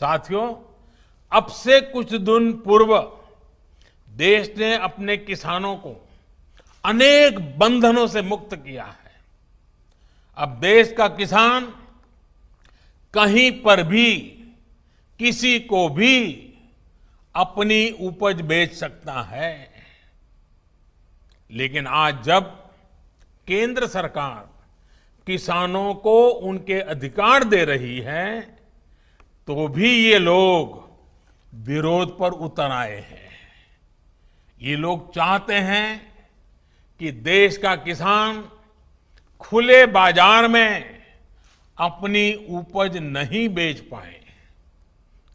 साथियों, अब से कुछ दिन पूर्व देश ने अपने किसानों को अनेक बंधनों से मुक्त किया है। अब देश का किसान कहीं पर भी किसी को भी अपनी उपज बेच सकता है। लेकिन आज जब केंद्र सरकार किसानों को उनके अधिकार दे रही है, तो भी ये लोग विरोध पर उतर आए हैं। ये लोग चाहते हैं कि देश का किसान खुले बाजार में अपनी उपज नहीं बेच पाए।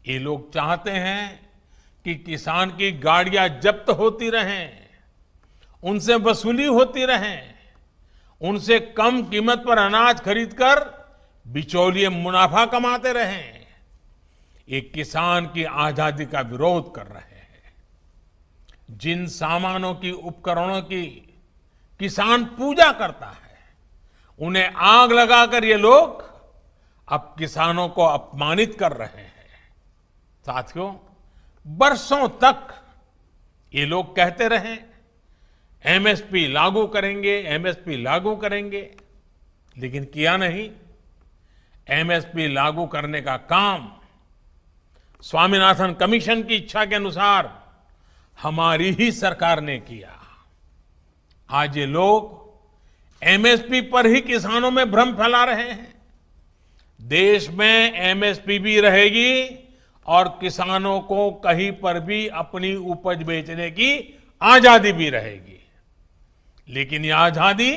ये लोग चाहते हैं कि किसान की गाड़ियां जब्त होती रहें, उनसे वसूली होती रहे, उनसे कम कीमत पर अनाज खरीदकर बिचौलिए मुनाफा कमाते रहें। ये किसान की आजादी का विरोध कर रहे हैं। जिन सामानों की, उपकरणों की किसान पूजा करता है, उन्हें आग लगाकर ये लोग अब किसानों को अपमानित कर रहे हैं। साथियों, बरसों तक ये लोग कहते रहे एमएसपी लागू करेंगे, एमएसपी लागू करेंगे, लेकिन किया नहीं। एमएसपी लागू करने का काम स्वामीनाथन कमीशन की इच्छा के अनुसार हमारी ही सरकार ने किया। आज ये लोग एमएसपी पर ही किसानों में भ्रम फैला रहे हैं। देश में एमएसपी भी रहेगी और किसानों को कहीं पर भी अपनी उपज बेचने की आजादी भी रहेगी। लेकिन ये आजादी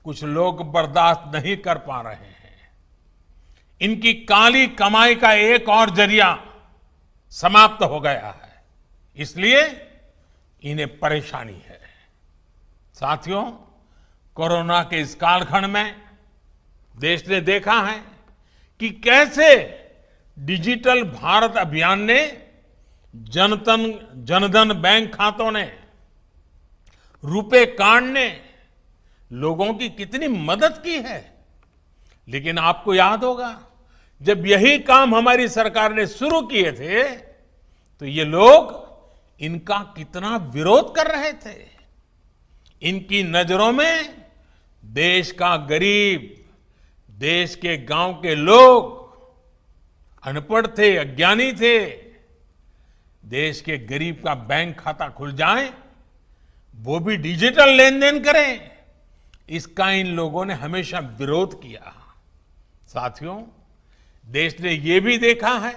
कुछ लोग बर्दाश्त नहीं कर पा रहे हैं। इनकी काली कमाई का एक और जरिया समाप्त हो गया है, इसलिए इन्हें परेशानी है। साथियों, कोरोना के इस कालखंड में देश ने देखा है कि कैसे डिजिटल भारत अभियान ने जनधन बैंक खातों ने, रुपे कार्ड ने लोगों की कितनी मदद की है। लेकिन आपको याद होगा, जब यही काम हमारी सरकार ने शुरू किए थे, तो ये लोग इनका कितना विरोध कर रहे थे। इनकी नजरों में देश का गरीब, देश के गांव के लोग अनपढ़ थे, अज्ञानी थे। देश के गरीब का बैंक खाता खुल जाए, वो भी डिजिटल लेन देन करें, इसका इन लोगों ने हमेशा विरोध किया। साथियों, देश ने ये भी देखा है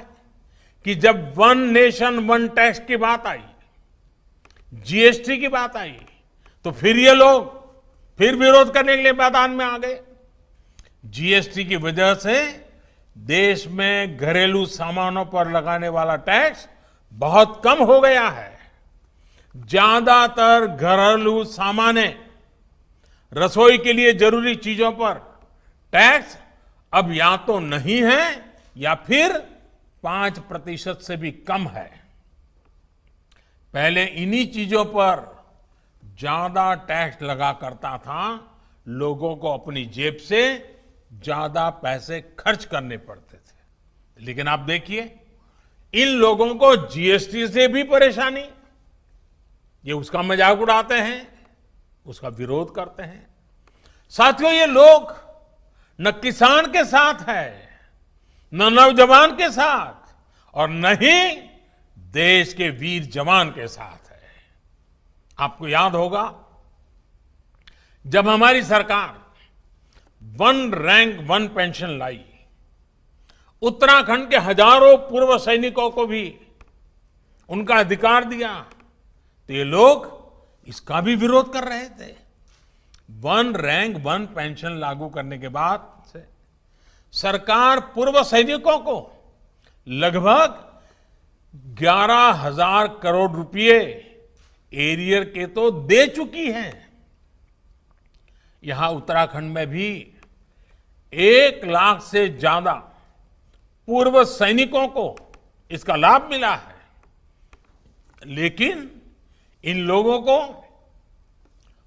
कि जब वन नेशन वन टैक्स की बात आई, जीएसटी की बात आई, तो फिर ये लोग फिर विरोध करने के लिए मैदान में आ गए। जीएसटी की वजह से देश में घरेलू सामानों पर लगाने वाला टैक्स बहुत कम हो गया है। ज्यादातर घरेलू सामान, रसोई के लिए जरूरी चीजों पर टैक्स अब या तो नहीं है या फिर 5% से भी कम है। पहले इन्हीं चीजों पर ज्यादा टैक्स लगा करता था, लोगों को अपनी जेब से ज्यादा पैसे खर्च करने पड़ते थे। लेकिन आप देखिए, इन लोगों को जीएसटी से भी परेशानी, ये उसका मजाक उड़ाते हैं, उसका विरोध करते हैं। साथियों, ये लोग न किसान के साथ है, न नौजवान के साथ, और न ही देश के वीर जवान के साथ है। आपको याद होगा, जब हमारी सरकार वन रैंक वन पेंशन लाई, उत्तराखंड के हजारों पूर्व सैनिकों को भी उनका अधिकार दिया, तो ये लोग इसका भी विरोध कर रहे थे। वन रैंक वन पेंशन लागू करने के बाद से सरकार पूर्व सैनिकों को लगभग 11,000 करोड़ रुपए एरियर के तो दे चुकी है। यहां उत्तराखंड में भी 1 लाख से ज्यादा पूर्व सैनिकों को इसका लाभ मिला है। लेकिन इन लोगों को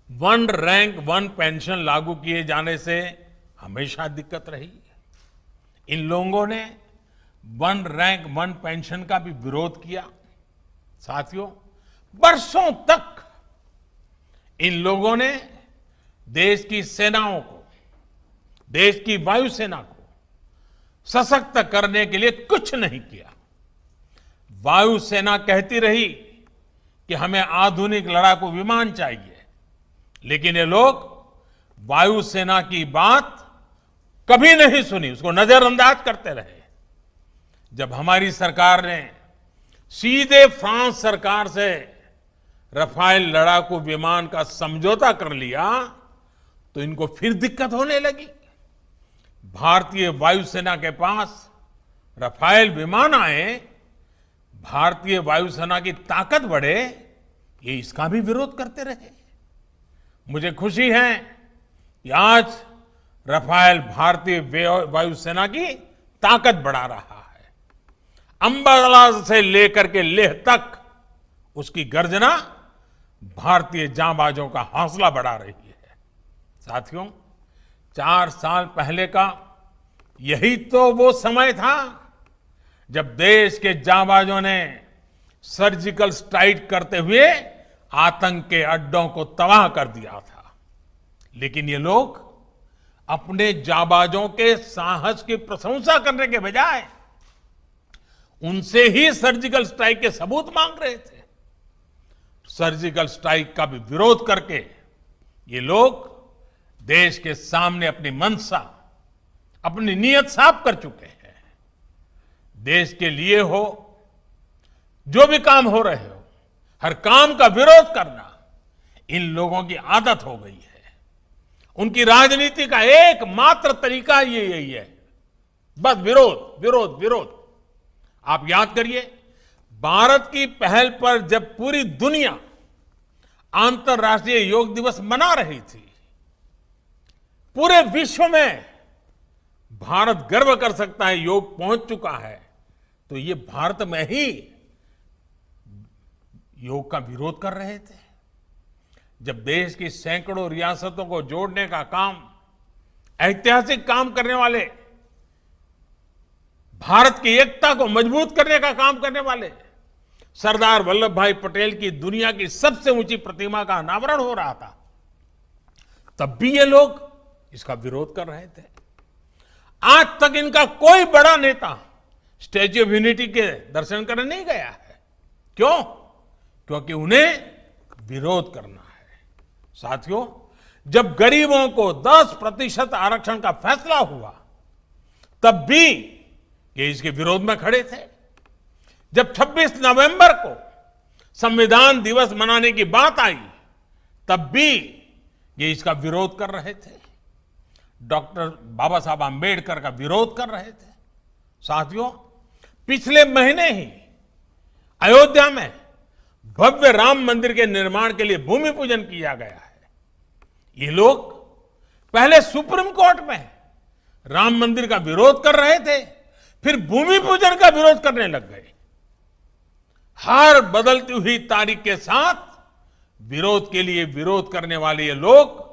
वन रैंक वन पेंशन लागू किए जाने से हमेशा दिक्कत रही। इन लोगों ने वन रैंक वन पेंशन का भी विरोध किया। साथियों, बरसों तक इन लोगों ने देश की सेनाओं को, देश की वायुसेना को सशक्त करने के लिए कुछ नहीं किया। वायुसेना कहती रही कि हमें आधुनिक लड़ाकू विमान चाहिए, लेकिन ये लोग वायुसेना की बात कभी नहीं सुनी, उसको नजरअंदाज करते रहे। जब हमारी सरकार ने सीधे फ्रांस सरकार से रफाल लड़ाकू विमान का समझौता कर लिया तो इनको फिर दिक्कत होने लगी। भारतीय वायुसेना के पास रफाल विमान आए, भारतीय वायुसेना की ताकत बढ़े, ये इसका भी विरोध करते रहे। मुझे खुशी है कि आज रफाल भारतीय वायुसेना की ताकत बढ़ा रहा है। अंबाला से लेकर के लेह तक उसकी गर्जना भारतीय जांबाजों का हौसला बढ़ा रही है। साथियों, 4 साल पहले का यही तो वो समय था जब देश के जांबाजों ने सर्जिकल स्ट्राइक करते हुए आतंक के अड्डों को तबाह कर दिया था। लेकिन ये लोग अपने जांबाजों के साहस की प्रशंसा करने के बजाय उनसे ही सर्जिकल स्ट्राइक के सबूत मांग रहे थे। सर्जिकल स्ट्राइक का भी विरोध करके ये लोग देश के सामने अपनी मंशा, अपनी नीयत साफ कर चुके हैं। देश के लिए हो, जो भी काम हो रहे हो, हर काम का विरोध करना इन लोगों की आदत हो गई है। उनकी राजनीति का एकमात्र तरीका ये यही है, बस विरोध विरोध विरोध। आप याद करिए, भारत की पहल पर जब पूरी दुनिया अंतर्राष्ट्रीय योग दिवस मना रही थी, पूरे विश्व में भारत गर्व कर सकता है योग पहुंच चुका है, तो ये भारत में ही योग का विरोध कर रहे थे। जब देश की सैकड़ों रियासतों को जोड़ने का काम, ऐतिहासिक काम करने वाले, भारत की एकता को मजबूत करने का काम करने वाले सरदार वल्लभ भाई पटेल की दुनिया की सबसे ऊंची प्रतिमा का अनावरण हो रहा था, तब भी ये लोग इसका विरोध कर रहे थे। आज तक इनका कोई बड़ा नेता स्टैच्यू ऑफ यूनिटी के दर्शन करने नहीं गया है। क्यों? क्योंकि उन्हें विरोध करना है। साथियों, जब गरीबों को 10% आरक्षण का फैसला हुआ, तब भी ये इसके विरोध में खड़े थे। जब 26 नवंबर को संविधान दिवस मनाने की बात आई, तब भी ये इसका विरोध कर रहे थे। डॉक्टर बाबा साहब आंबेडकर का विरोध कर रहे थे। साथियों, पिछले महीने ही अयोध्या में भव्य राम मंदिर के निर्माण के लिए भूमि पूजन किया गया है। ये लोग पहले सुप्रीम कोर्ट में राम मंदिर का विरोध कर रहे थे, फिर भूमि पूजन का विरोध करने लग गए। हर बदलती हुई तारीख के साथ विरोध के लिए विरोध करने वाले ये लोग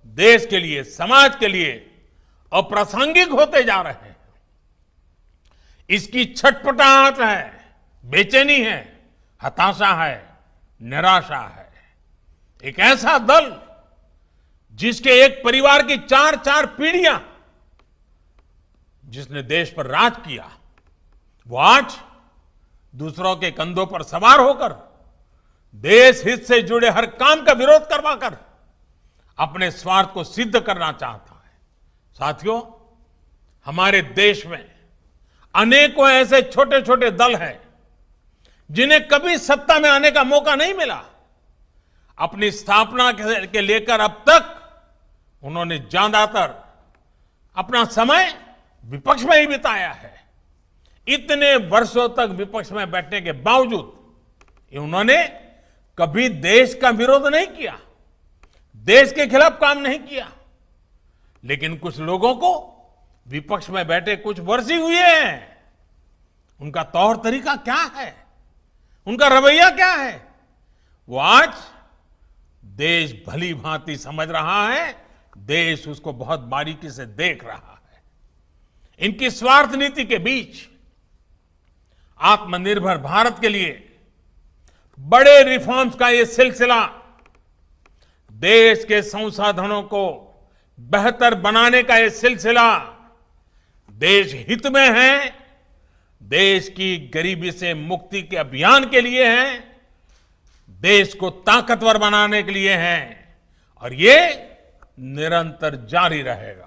देश के लिए, समाज के लिए अप्रासंगिक होते जा रहे हैं। इसकी छटपटाहट है, बेचैनी है, हताशा है, निराशा है। एक ऐसा दल जिसके एक परिवार की 4 पीढ़ियां जिसने देश पर राज किया, वो आज दूसरों के कंधों पर सवार होकर देश हित से जुड़े हर काम का विरोध करवाकर अपने स्वार्थ को सिद्ध करना चाहता है। साथियों, हमारे देश में अनेकों ऐसे छोटे छोटे दल हैं जिन्हें कभी सत्ता में आने का मौका नहीं मिला। अपनी स्थापना के लेकर अब तक उन्होंने ज्यादातर अपना समय विपक्ष में ही बिताया है। इतने वर्षों तक विपक्ष में बैठने के बावजूद उन्होंने कभी देश का विरोध नहीं किया, देश के खिलाफ काम नहीं किया। लेकिन कुछ लोगों को विपक्ष में बैठे कुछ वर्ष ही हुए हैं, उनका तौर तरीका क्या है, उनका रवैया क्या है, वो आज देश भली भांति समझ रहा है, देश उसको बहुत बारीकी से देख रहा है। इनकी स्वार्थ नीति के बीच आत्मनिर्भर भारत के लिए बड़े रिफॉर्म्स का ये सिलसिला देश के संसाधनों को बेहतर बनाने का ये सिलसिला देश हित में है, देश की गरीबी से मुक्ति के अभियान के लिए है, देश को ताकतवर बनाने के लिए है और ये निरंतर जारी रहेगा।